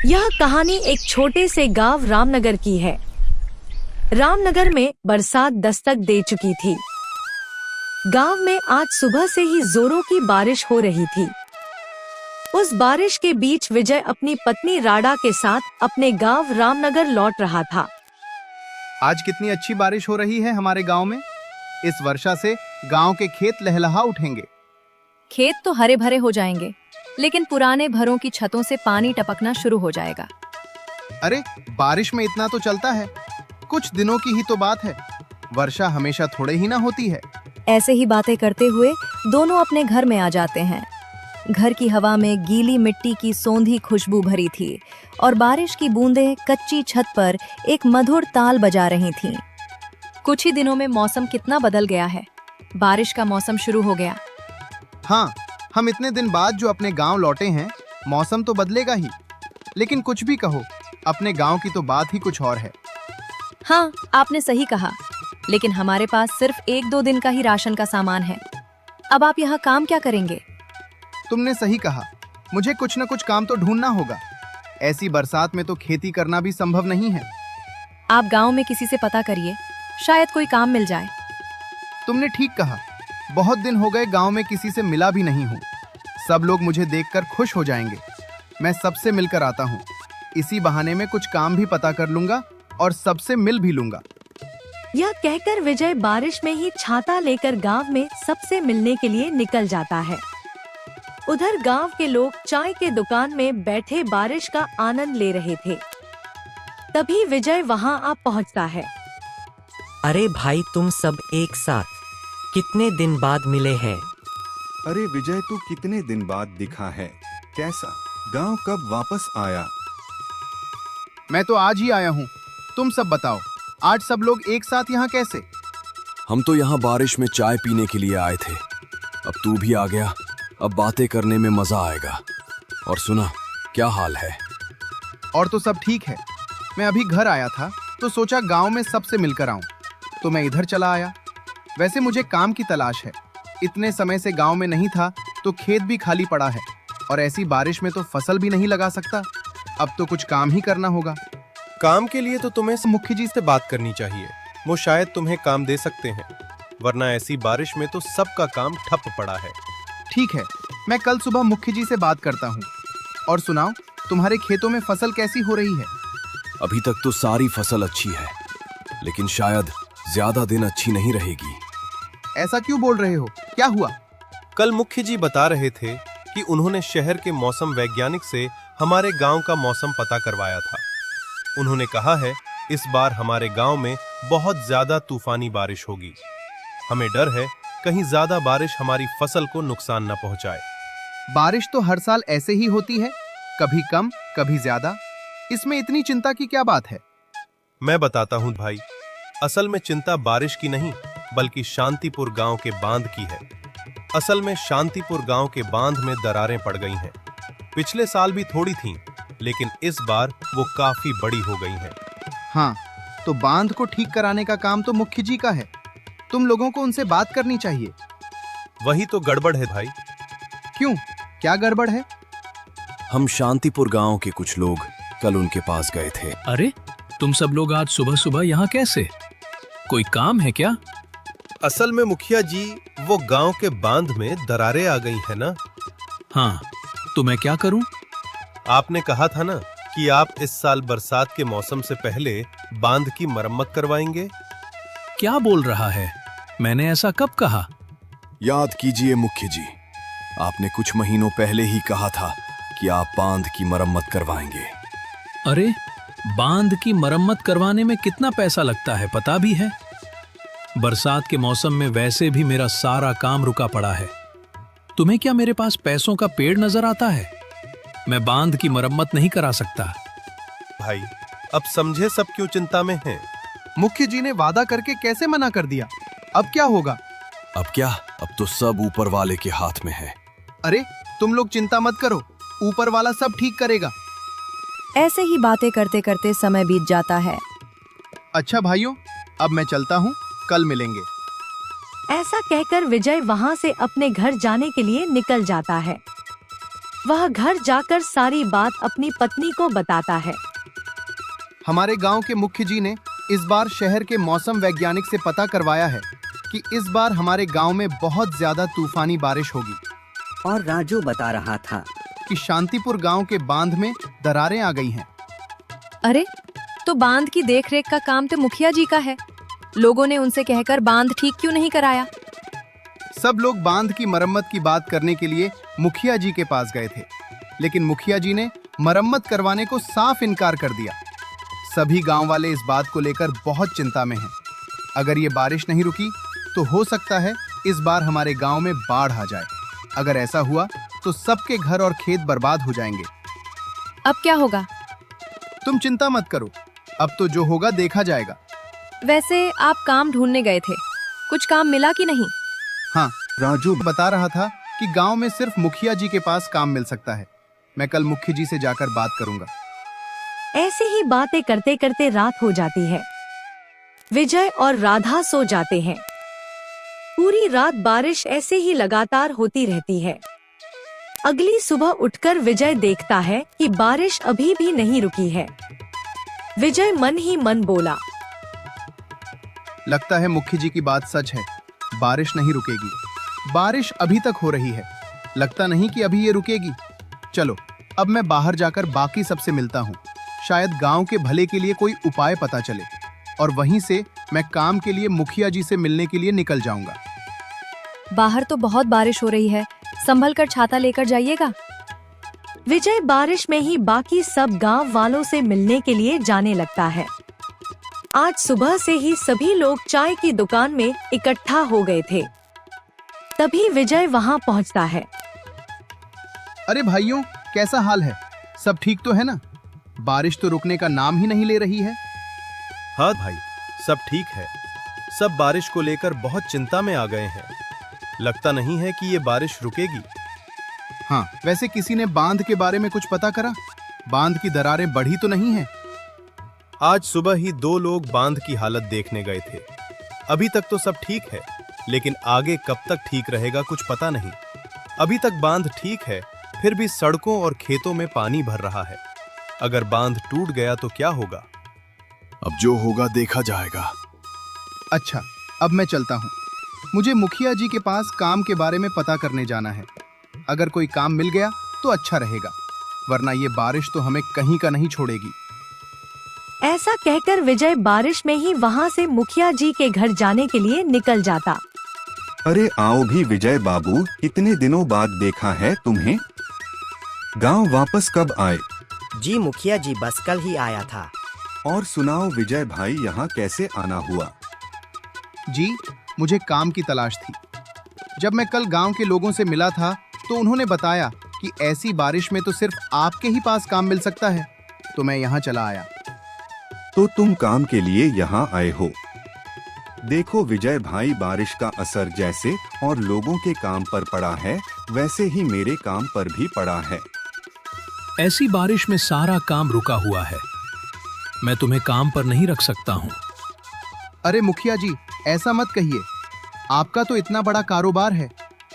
यह कहानी एक छोटे से गांव रामनगर की है। रामनगर में बरसात दस्तक दे चुकी थी। गांव में आज सुबह से ही जोरों की बारिश हो रही थी। उस बारिश के बीच विजय अपनी पत्नी राडा के साथ अपने गांव रामनगर लौट रहा था। आज कितनी अच्छी बारिश हो रही है हमारे गांव में। इस वर्षा से गांव के खेत लहलहा उठेंगे। खेत तो हरे भरे हो जाएंगे, लेकिन पुराने घरों की छतों से पानी टपकना शुरू हो जाएगा। अरे बारिश में इतना तो चलता है, कुछ दिनों की ही तो बात है। वर्षा हमेशा थोड़े ही ना होती है। ऐसे ही बातें करते हुए दोनों अपने घर में आ जाते हैं। घर की हवा में गीली मिट्टी की सौंधी खुशबू भरी थी और बारिश की बूंदें कच्ची छत पर एक मधुर ताल बजा रही थीं। कुछ ही दिनों में मौसम कितना बदल गया है। बारिश का मौसम शुरू हो गया। हाँ, हम इतने दिन बाद जो अपने गांव लौटे हैं, मौसम तो बदलेगा ही। लेकिन कुछ भी कहो, अपने गांव की तो बात ही कुछ और है। हाँ, आपने सही कहा, लेकिन हमारे पास सिर्फ 1-2 दिन का ही राशन का सामान है। अब आप यहाँ काम क्या करेंगे? तुमने सही कहा, मुझे कुछ न कुछ काम तो ढूंढना होगा। ऐसी बरसात में तो खेती करना भी संभव नहीं है। आप गांव में किसी से पता करिए, शायद कोई काम मिल जाए। तुमने ठीक कहा, बहुत दिन हो गए गांव में किसी से मिला भी नहीं हूँ। सब लोग मुझे देखकर खुश हो जाएंगे। मैं सबसे मिलकर आता हूँ। इसी बहाने में कुछ काम भी पता कर लूंगा और सबसे मिल भी लूंगा। यह कहकर विजय बारिश में ही छाता लेकर गांव में सबसे मिलने के लिए निकल जाता है। उधर गांव के लोग चाय के दुकान में बैठे बारिश का आनंद ले रहे थे। तभी विजय वहां आ पहुंचता है। अरे भाई, तुम सब एक साथ कितने दिन बाद मिले हैं? अरे विजय, तू कितने दिन बाद दिखा है? कैसा? गांव कब वापस आया? मैं तो आज ही आया हूँ। तुम सब बताओ, आज सब लोग एक साथ यहाँ कैसे? हम तो यहाँ बारिश में चाय पीने के लिए आए थे। अब तू भी आ गया, अब बातें करने में मजा आएगा। और सुना, क्या हाल है? और तो सब ठीक है। मैं अभी घर आया था तो सोचा गांव में सबसे मिलकर आऊं, तो मैं इधर चला आया। वैसे मुझे काम की तलाश है। इतने समय से गांव में नहीं था तो खेत भी खाली पड़ा है, और ऐसी बारिश में तो फसल भी नहीं लगा सकता। अब तो कुछ काम ही करना होगा। काम के लिए तो तुम्हें मुखी जी से बात करनी चाहिए। वो शायद तुम्हें काम दे सकते हैं, वरना ऐसी बारिश में तो सबका काम ठप पड़ा है। ठीक है, मैं कल सुबह मुखी जी से बात करता हूँ। और सुनाओ, तुम्हारे खेतों में फसल कैसी हो रही है? अभी तक तो सारी फसल अच्छी है, लेकिन शायद ज्यादा दिन अच्छी नहीं रहेगी। ऐसा क्यों बोल रहे हो? क्या हुआ? कल मुखी जी बता रहे थे कि उन्होंने शहर के मौसम वैज्ञानिक से हमारे गांव का मौसम पता करवाया था। उन्होंने कहा है इस बार हमारे गांव में बहुत ज्यादा तूफानी बारिश होगी। हमें डर है कहीं ज्यादा बारिश हमारी फसल को नुकसान न पहुंचाए। बारिश तो हर साल ऐसे ही होती है, कभी कम कभी ज्यादा। इसमें इतनी चिंता की क्या बात है? मैं बताता हूं भाई, असल में चिंता बारिश की नहीं, बल्कि शांतिपुर गांव के बांध की है। असल में शांतिपुर गांव के बांध में दरारें पड़ गई हैं। पिछले साल भी थोड़ी थीं, लेकिन इस बार वो काफी बड़ी हो गई हैं। हाँ, तो बांध को ठीक कराने का काम तो मुखी जी का है। तुम लोगों को उनसे बात करनी चाहिए। वही तो गड़बड़ है भाई। क्यों? क्या गड़बड़ है? हम शांतिपुर गांव के कुछ लोग कल उनके पास गए थे। अरे, तुम सब लोग आज सुबह सुबह यहाँ कैसे? कोई काम है क्या? असल में मुखिया जी, वो गांव के बांध में दरारें आ गई है ना। हाँ, तो मैं क्या करूं? आपने कहा था ना कि आप इस साल बरसात के मौसम से पहले बांध की मरम्मत करवाएंगे। क्या बोल रहा है? मैंने ऐसा कब कहा? याद कीजिए मुखी जी, आपने कुछ महीनों पहले ही कहा था कि आप बांध की मरम्मत करवाएंगे। अरे, बांध की मरम्मत करवाने में कितना पैसा लगता है पता भी है? बरसात के मौसम में वैसे भी मेरा सारा काम रुका पड़ा है। तुम्हें क्या मेरे पास पैसों का पेड़ नजर आता है? मैं बांध की मरम्मत नहीं करा सकता। भाई, अब समझे सब क्यों चिंता में हैं। मुखी जी ने वादा करके कैसे मना कर दिया? अब क्या होगा? अब क्या? अब तो सब ऊपर वाले के हाथ में है। अरे, तुम लोग चिंता मत करो, ऊपर वाला सब ठीक करेगा। ऐसे ही बातें करते करते समय बीत जाता है। अच्छा भाइयों, अब मैं चलता हूँ, कल मिलेंगे। ऐसा कहकर विजय वहां से अपने घर जाने के लिए निकल जाता है। वह घर जाकर सारी बात अपनी पत्नी को बताता है। हमारे गांव के मुख्य जी ने इस बार शहर के मौसम वैज्ञानिक से पता करवाया है कि इस बार हमारे गांव में बहुत ज्यादा तूफानी बारिश होगी और राजू बता रहा था कि शांतिपुर गांव के बांध में दरारें आ गई हैं। अरे, तो बांध की देखरेख का काम तो मुखिया जी का है। लोगों ने उनसे कहकर बांध ठीक क्यों नहीं कराया? सब लोग बांध की मरम्मत की बात करने के लिए मुखिया जी के पास गए थे, लेकिन मुखिया जी ने मरम्मत करवाने को साफ इनकार कर दिया। सभी गांव वाले इस बात को लेकर बहुत चिंता में हैं। अगर ये बारिश नहीं रुकी तो हो सकता है इस बार हमारे गांव में बाढ़ आ जाए। अगर ऐसा हुआ तो सबके घर और खेत बर्बाद हो जाएंगे। अब क्या होगा? तुम चिंता मत करो, अब तो जो होगा देखा जाएगा। वैसे आप काम ढूंढने गए थे, कुछ काम मिला कि नहीं? हाँ, राजू बता रहा था कि गांव में सिर्फ मुखिया जी के पास काम मिल सकता है। मैं कल मुखिया जी से जाकर बात करूंगा। ऐसे ही बातें करते करते रात हो जाती है। विजय और राधा सो जाते हैं। पूरी रात बारिश ऐसे ही लगातार होती रहती है। अगली सुबह उठकर विजय देखता है कि बारिश अभी भी नहीं रुकी है। विजय मन ही मन बोला, लगता है मुखिया जी की बात सच है, बारिश नहीं रुकेगी। बारिश अभी तक हो रही है, लगता नहीं कि अभी ये रुकेगी। चलो, अब मैं बाहर जाकर बाकी सबसे मिलता हूँ। शायद गांव के भले के लिए कोई उपाय पता चले और वहीं से मैं काम के लिए मुखिया जी से मिलने के लिए निकल जाऊंगा। बाहर तो बहुत बारिश हो रही है, संभल कर छाता लेकर जाइएगा। विजय बारिश में ही बाकी सब गांव वालों से मिलने के लिए जाने लगता है। आज सुबह से ही सभी लोग चाय की दुकान में इकट्ठा हो गए थे। तभी विजय वहां पहुंचता है। अरे भाइयों, कैसा हाल है? सब ठीक तो है ना? बारिश तो रुकने का नाम ही नहीं ले रही है। हाँ भाई, सब ठीक है। सब बारिश को लेकर बहुत चिंता में आ गए हैं। लगता नहीं है कि ये बारिश रुकेगी। हाँ, वैसे किसी ने बांध के बारे में कुछ पता करा? बांध की दरारें बढ़ी तो नहीं है? आज सुबह ही 2 लोग बांध की हालत देखने गए थे। अभी तक तो सब ठीक है, लेकिन आगे कब तक ठीक रहेगा कुछ पता नहीं। अभी तक बांध ठीक है, फिर भी सड़कों और खेतों में पानी भर रहा है। अगर बांध टूट गया तो क्या होगा? अब जो होगा देखा जाएगा। अच्छा, अब मैं चलता हूँ। मुझे मुखिया जी के पास काम के बारे में पता करने जाना है। अगर कोई काम मिल गया तो अच्छा रहेगा, वरना ये बारिश तो हमें कहीं का नहीं छोड़ेगी। ऐसा कहकर विजय बारिश में ही वहां से मुखिया जी के घर जाने के लिए निकल जाता। अरे आओ भी विजय बाबू, इतने दिनों बाद देखा है तुम्हें। गांव वापस कब आए? जी मुखिया जी, बस कल ही आया था। और सुनाओ विजय भाई, यहाँ कैसे आना हुआ? जी, मुझे काम की तलाश थी। जब मैं कल गांव के लोगों से मिला था तो उन्होंने बताया कि ऐसी बारिश में तो सिर्फ आपके ही पास काम मिल सकता है, तो मैं यहाँ चला आया। तो तुम काम के लिए यहाँ आए हो। देखो विजय भाई, बारिश का असर जैसे और लोगों के काम पर पड़ा है, वैसे ही मेरे काम पर भी पड़ा है। ऐसी बारिश में सारा काम रुका हुआ है। मैं तुम्हें काम पर नहीं रख सकता हूँ। अरे मुखिया जी, ऐसा मत कहिए। आपका तो इतना बड़ा कारोबार है,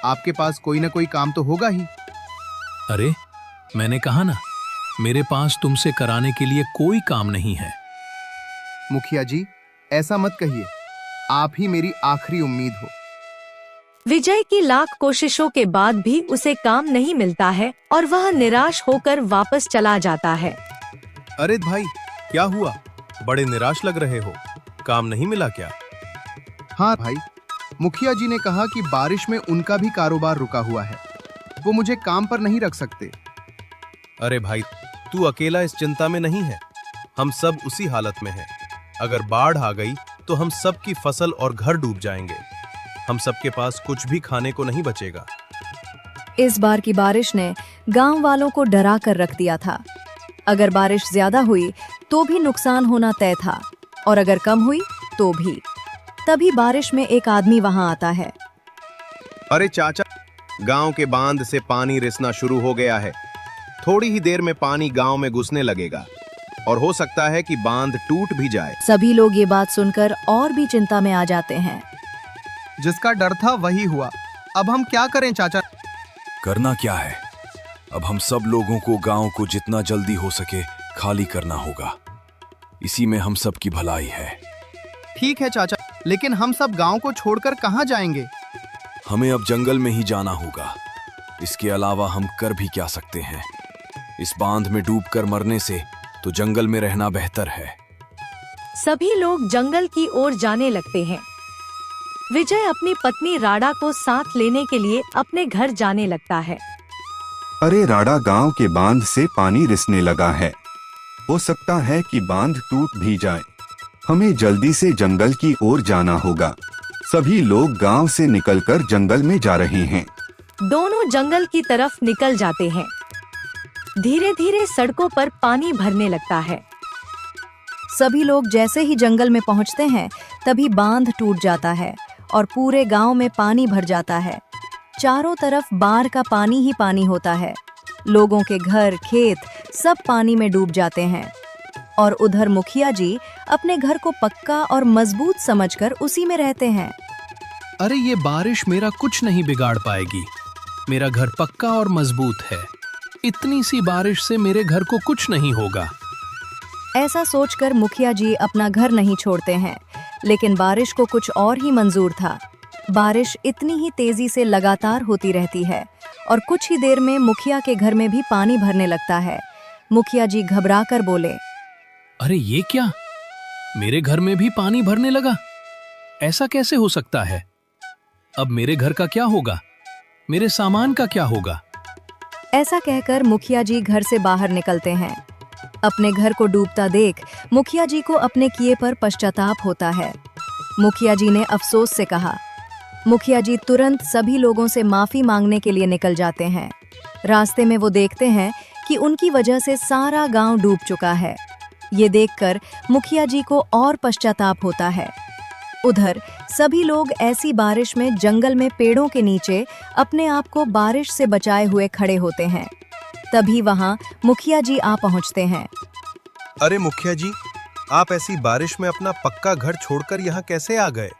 आपके पास कोई ना कोई काम तो होगा ही। अरे, मैंने कहा ना, मेरे पास तुमसे कराने के लिए कोई काम नहीं है। मुखिया जी, ऐसा मत कहिए। आप ही मेरी आखिरी उम्मीद हो। विजय की लाख कोशिशों के बाद भी उसे काम नहीं मिलता है और वह निराश होकर वापस चला जाता है। अरे भाई, क्या हुआ? बड़े निराश लग रहे हो। काम नहीं मिला क्या? हाँ भाई, मुखिया जी ने कहा कि बारिश में उनका भी कारोबार रुका हुआ है, वो मुझे काम पर नहीं रख सकते। अरे भाई, तू अकेला इस चिंता में नहीं है। हम सब उसी हालत में हैं। अगर बाढ़ आ गई तो हम सब की फसल और घर डूब जाएंगे। हम सबके पास कुछ भी खाने को नहीं बचेगा। इस बार की बारिश ने गांव वालों को डरा कर रख दिया था। अगर बारिश ज्यादा हुई तो भी नुकसान होना तय था, और अगर कम हुई तो भी। तभी बारिश में एक आदमी वहां आता है। अरे चाचा, गांव के बांध से पानी रिसना शुरू हो गया है। थोड़ी ही देर में पानी गांव में घुसने लगेगा और हो सकता है कि बांध टूट भी जाए। सभी लोग ये बात सुनकर और भी चिंता में आ जाते हैं। जिसका डर था वही हुआ। अब हम क्या करें चाचा? करना क्या है? अब हम सब लोगों को गांव को जितना जल्दी हो सके खाली करना होगा। इसी में हम सब की भलाई है। ठीक है चाचा, लेकिन हम सब गांव को छोड़कर कहाँ जाएंगे? हमें अब जंगल में ही जाना होगा। इसके अलावा हम कर भी क्या सकते हैं? इस बांध में डूबकर मरने से तो जंगल में रहना बेहतर है। सभी लोग जंगल की ओर जाने लगते हैं। विजय अपनी पत्नी राडा को साथ लेने के लिए अपने घर जाने लगता है। अरे राडा, गांव के बांध से पानी रिसने लगा है। हो सकता है कि बांध टूट भी जाए। हमें जल्दी से जंगल की ओर जाना होगा। सभी लोग गांव से निकलकर जंगल में जा रहे हैं। दोनों जंगल की तरफ निकल जाते हैं। धीरे धीरे सड़कों पर पानी भरने लगता है। सभी लोग जैसे ही जंगल में पहुंचते हैं तभी बांध टूट जाता है और पूरे गांव में पानी भर जाता है। चारों तरफ बाढ़ का पानी ही पानी होता है। लोगों के घर, खेत सब पानी में डूब जाते हैं। और उधर मुखिया जी अपने घर को पक्का और मजबूत समझकर उसी में रहते हैं। अरे ये बारिश मेरा कुछ नहीं बिगाड़ पाएगी। मेरा घर पक्का और मजबूत है। इतनी सी बारिश से मेरे घर को कुछ नहीं होगा। ऐसा सोचकर मुखिया जी अपना घर नहीं छोड़ते हैं, लेकिन बारिश को कुछ और ही मंजूर था। बारिश इतनी ही तेजी से लगातार होती रहती है और कुछ ही देर में मुखिया के घर में भी पानी भरने लगता है। मुखिया जी घबराकर बोले, अरे ये क्या? मेरे घर में भी पानी भरने लगा? ऐसा कैसे हो सकता है? अब मेरे घर का क्या होगा? मेरे सामान का क्या होगा? ऐसा कहकर मुखिया जी घर से बाहर निकलते हैं। अपने घर को डूबता देख मुखिया जी को अपने किए पर पश्चाताप होता है। मुखिया जी ने अफसोस से कहा। मुखिया जी तुरंत सभी लोगों से माफी मांगने के लिए निकल जाते हैं। रास्ते में वो देखते हैं कि उनकी वजह से सारा गांव डूब चुका है। ये देखकर मुखिया जी को और पश्चाताप होता है। उधर सभी लोग ऐसी बारिश में जंगल में पेड़ों के नीचे अपने आप को बारिश से बचाए हुए खड़े होते हैं। तभी वहां मुखिया जी आ पहुंचते हैं। अरे मुखिया जी, आप ऐसी बारिश में अपना पक्का घर छोड़कर यहाँ कैसे आ गए?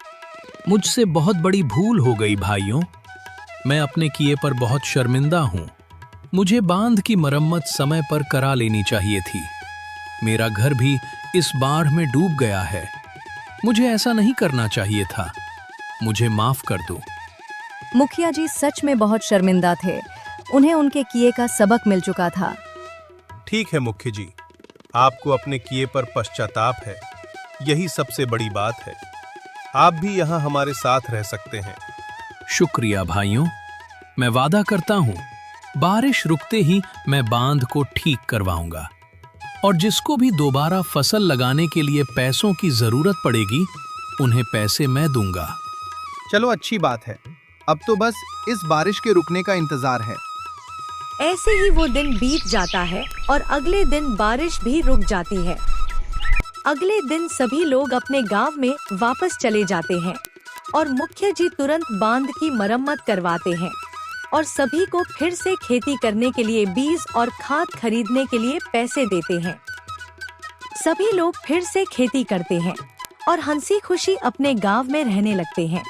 मुझसे बहुत बड़ी भूल हो गई भाइयों। मैं अपने किए पर बहुत शर्मिंदा हूँ। मुझे बांध की मरम्मत समय पर करा लेनी चाहिए थी। मेरा घर भी इस बाढ़ में डूब गया है। मुझे ऐसा नहीं करना चाहिए था। मुझे माफ कर दो। मुखिया जी सच में बहुत शर्मिंदा थे। उन्हें उनके किए का सबक मिल चुका था। ठीक है मुखिया जी, आपको अपने किए पर पश्चाताप है। यही सबसे बड़ी बात है। आप भी यहाँ हमारे साथ रह सकते हैं। शुक्रिया भाइयों। मैं वादा करता हूँ बारिश रुकते ही मैं बांध को ठीक करवाऊंगा और जिसको भी दोबारा फसल लगाने के लिए पैसों की जरूरत पड़ेगी उन्हें पैसे मैं दूंगा। चलो अच्छी बात है। अब तो बस इस बारिश के रुकने का इंतजार है। ऐसे ही वो दिन बीत जाता है और अगले दिन बारिश भी रुक जाती है। अगले दिन सभी लोग अपने गांव में वापस चले जाते हैं और मुखिया जी तुरंत बांध की मरम्मत करवाते हैं और सभी को फिर से खेती करने के लिए बीज और खाद खरीदने के लिए पैसे देते हैं। सभी लोग फिर से खेती करते हैं और हंसी खुशी अपने गांव में रहने लगते हैं।